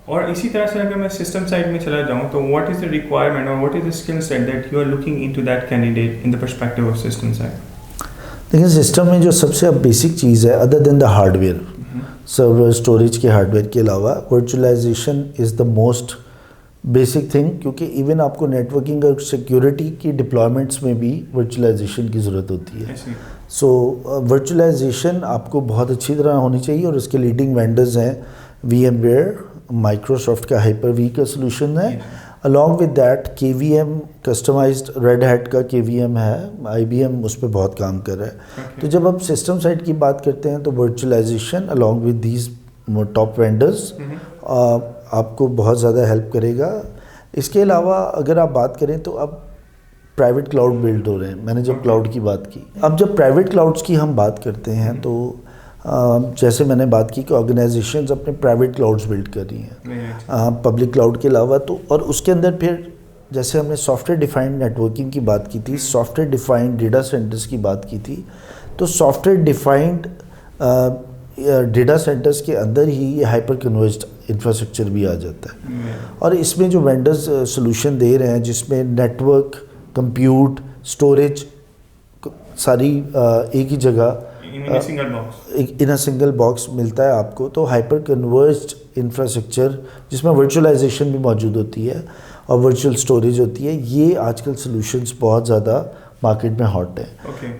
और इसी तरह से अगर मैं सिस्टम साइड में चला जाऊँ तो व्हाट इज़ द रिक्वायरमेंट और what is the skill set that you are looking into that candidate in the perspective of system side? देखिए सिस्टम में जो सबसे अब बेसिक चीज़ है other than the hardware, server storage के हार्डवेयर के अलावा virtualization is the most basic thing, क्योंकि इवन आपको नेटवर्किंग और सिक्योरिटी की डिप्लॉयमेंट्स में भी वर्चुअलाइजेशन की ज़रूरत होती है। सो वर्चुअलाइजेशन आपको बहुत अच्छी तरह होनी चाहिए और इसके लीडिंग वेंडर्स हैं VMware, माइक्रोसॉफ्ट का हाइपर-वी का सोल्यूशन है, along with that KVM customized Red Hat का KVM है, IBM उस पर बहुत काम कर रहा है। तो जब आप सिस्टम साइड की बात करते हैं तो virtualization along with these top vendors आपको बहुत ज़्यादा हेल्प करेगा। इसके अलावा अगर आप बात करें तो अब प्राइवेट क्लाउड बिल्ड हो रहे हैं, मैंने जब क्लाउड की बात की, अब जब प्राइवेट क्लाउड्स की हम बात करते हैं तो जैसे मैंने बात की कि ऑर्गेनाइजेशंस अपने प्राइवेट क्लाउड्स बिल्ड कर रही हैं पब्लिक क्लाउड के अलावा, तो और उसके अंदर फिर जैसे हमने सॉफ्टवेयर डिफाइंड नेटवर्किंग की बात की थी, सॉफ्टवेयर डिफाइंड डेटा सेंटर्स की बात की थी, तो सॉफ्टवेयर डिफाइंड डेटा सेंटर्स के अंदर ही ये हाइपर कन्वर्ज्ड इंफ्रास्ट्रक्चर भी आ जाता है। और इसमें जो वेंडर्स सोल्यूशन दे रहे हैं जिसमें नेटवर्क, कंप्यूट, स्टोरेज सारी एक ही जगह इन अ सिंगल बॉक्स मिलता है आपको, तो हाइपर कन्वर्ज्ड इंफ्रास्ट्रक्चर जिसमें वर्चुअलाइजेशन भी मौजूद होती है और वर्चुअल स्टोरेज होती है, ये आजकल सॉल्यूशंस बहुत ज़्यादा मार्केट में हॉट है।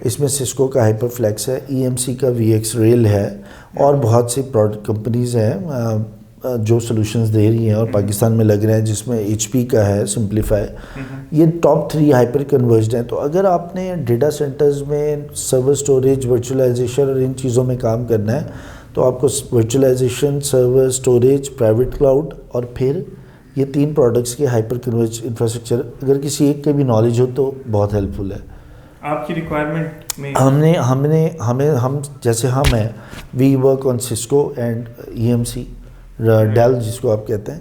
इसमें सिस्को का हाइपरफ्लेक्स है, EMC का VxRail है और बहुत सी प्रोडक्ट कंपनीज़ हैं जो सॉल्यूशंस दे रही हैं और पाकिस्तान में लग रहे हैं, जिसमें HP का है सिंप्लीफाई। ये टॉप 3 हाइपर कन्वर्ज्ड हैं। तो अगर आपने डेटा सेंटर्स में सर्वर स्टोरेज, वर्चुअलाइजेशन और इन चीज़ों में काम करना है तो आपको virtualization, server storage, private cloud और फिर ये 3 प्रोडक्ट्स के हाइपर कन्वर्ज इंफ्रास्ट्रक्चर अगर किसी एक के भी नॉलेज हो तो बहुत हेल्पफुल है। आपकी रिक्वायरमेंट में हम जैसे हम हैं, we work on Cisco and EMC Dell जिसको आप कहते हैं,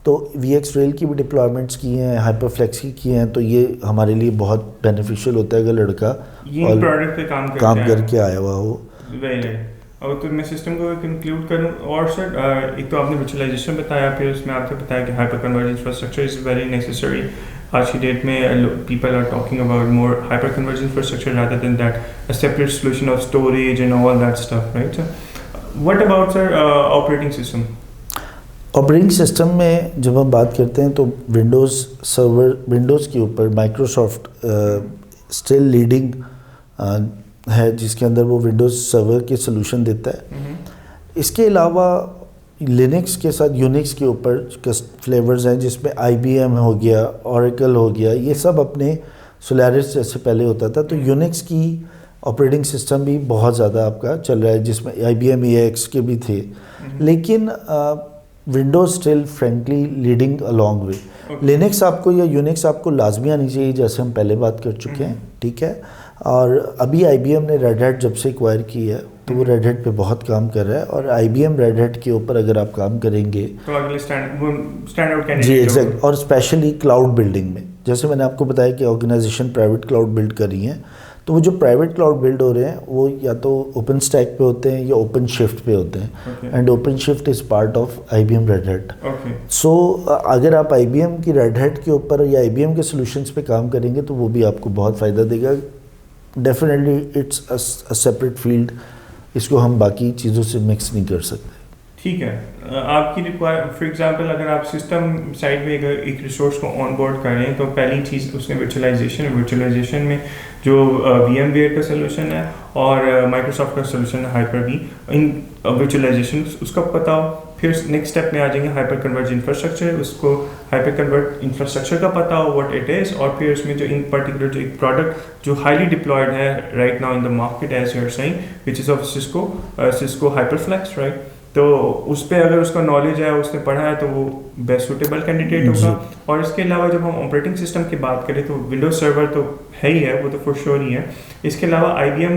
तो VxRail की भी डिप्लॉयमेंट्स की हैं, हाइपरफ्लेक्स की हैं, तो ये हमारे लिए बहुत बेनिफिशियल होता है अगर लड़का ये प्रोडक्ट पे काम करके आया हुआ हो। और तो मैं सिस्टम को कंक्लूड करूं, और सर एक तो आपने वर्चुअलाइजेशन बताया, फिर उसमें आपने बताया कि hyper converge infrastructure is very necessary. आज की डेट में people are talking about more hyper converge infrastructure rather than that a separate solution of storage and all that stuff, right? What about sir operating system? Operating system में जब हम बात करते हैं तो विंडोज़ सर्वर, विंडोज़ के ऊपर Microsoft still leading है, जिसके अंदर वो विंडोज़ सर्वर के सोल्यूशन देता है। इसके अलावा लिनक्स के साथ यूनिक्स के ऊपर फ्लेवर्स हैं जिसमें IBM हो गया, ओरेकल हो गया, ये सब अपने सोलारिस जैसे पहले होता था, तो यूनिक्स की ऑपरेटिंग सिस्टम भी बहुत ज़्यादा आपका चल रहा है जिसमें IBM AX के भी थे, लेकिन Windows still frankly leading along way. Linux आपको या यूनिक्स आपको लाजमी आनी चाहिए, जैसे हम पहले बात कर चुके हैं, ठीक है। और अभी IBM ने रेड हैट जब से एक्वायर की है तो वो रेड हैट पे बहुत काम कर रहा है, और IBM रेड हैट के ऊपर अगर आप काम करेंगे तो अगले स्टैंड आउट कैंडिडेट जी एग्जैक्ट, और स्पेशली क्लाउड बिल्डिंग में, जैसे मैंने आपको बताया कि ऑर्गेनाइजेशन प्राइवेट क्लाउड बिल्ड कर रही हैं, तो वो जो प्राइवेट क्लाउड बिल्ड हो रहे हैं वो या तो ओपन स्टैक पे होते हैं या ओपन शिफ्ट पे होते हैं, and OpenShift is part of IBM Red Hat. So अगर आप IBM की रेड हैट के ऊपर या IBM के सोल्यूशंस पे काम करेंगे तो वो भी आपको बहुत फ़ायदा देगा। Definitely it's a separate field, इसको हम बाकी चीज़ों से मिक्स नहीं कर सकते। ठीक है, आपकी फॉर एग्जांपल अगर आप सिस्टम साइड में एक रिसोर्स को ऑन बोर्ड कर रहे हैं तो पहली चीज़ उसमें वर्चुअलाइजेशन में जो VMware का सोल्यूशन है और माइक्रोसॉफ्ट का सोल्यूशन है हाइपर-वी, इन वर्चुअलाइजेशन उसका पता हो। फिर नेक्स्ट स्टेप में आ जाएंगे हाइपर कन्वर्ज इंफ्रास्ट्रक्चर, उसको हाइपर कन्वर्ज इंफ्रास्ट्रक्चर का पता हो व्हाट इट इज़, और फिर उसमें जो इन पर्टिकुलर जो एक प्रोडक्ट जो हाईली डिप्लॉयड है right now in the market as you are saying which is of Cisco HyperFlex, right? तो उस पर अगर उसका नॉलेज है, उसने पढ़ा है, तो वो बेस्ट सूटेबल कैंडिडेट होगा। और इसके अलावा जब हम ऑपरेटिंग सिस्टम की बात करें तो विंडोज सर्वर तो है ही है, वो तो फॉर श्योर ही है। इसके अलावा IBM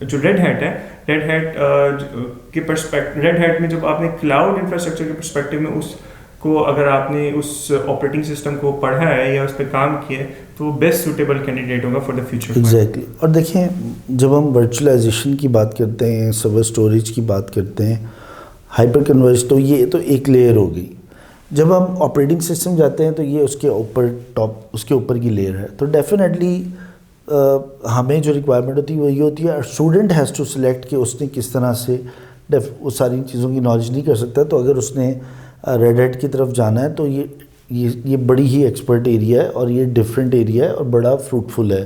जो रेड हैट है, रेड हैट में जब आपने क्लाउड इंफ्रास्ट्रक्चर के परस्पेक्टिव में उसको अगर आपने उस ऑपरेटिंग सिस्टम को पढ़ा है या उस पर काम किया है तो बेस्ट सूटेबल कैंडिडेट होगा फॉर द फ्यूचर। एग्जैक्टली। और देखिए जब हम वर्चुअलाइजेशन की बात करते हैं, सर्वर स्टोरेज की बात करते हैं, हाइपर कन्वर्ज, तो ये तो एक लेयर हो गई। जब हम ऑपरेटिंग सिस्टम जाते हैं तो ये उसके ऊपर टॉप, उसके ऊपर की लेयर है। तो डेफिनेटली हमें जो रिक्वायरमेंट होती है वो ये होती है, स्टूडेंट हैज़ टू सिलेक्ट कि उसने किस तरह से वो सारी चीज़ों की नॉलेज नहीं कर सकता। तो अगर उसने रेड हैट की तरफ जाना है तो ये बड़ी ही एक्सपर्ट एरिया है और ये डिफरेंट एरिया है और बड़ा फ्रूटफुल है।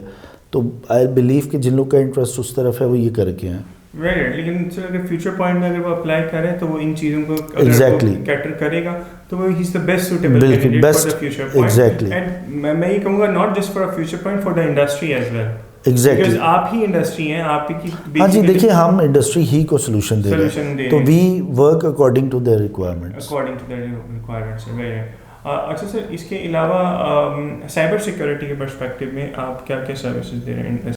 तो आई बिलीव कि जिन लोग का इंटरेस्ट उस तरफ है वो ये करके हैं। राइट, लेकिन सर अगर फ्यूचर पॉइंट में अगर वो अप्लाई करें तो वो इन चीज़ों को Exactly. कैटर करेगा तो वो ही इज़ द बेस्ट सूटेबल बिल्कुल, candidate for best, the future point. exactly. And मैं ये कहूँगा not just for a future point, for the industry as well. Exactly, because आप ही इंडस्ट्री हैं, आप ही की हाँ जी, देखिए हम इंडस्ट्री ही को सोल्यूशन दे रहे Solution हैं, दे तो रहे we work according to their requirements. According to the requirements. अच्छा सर, इसके अलावा साइबर सिक्योरिटी के पर्सपेक्टिव में आप क्या क्या सर्विसेज दे रहे हैं?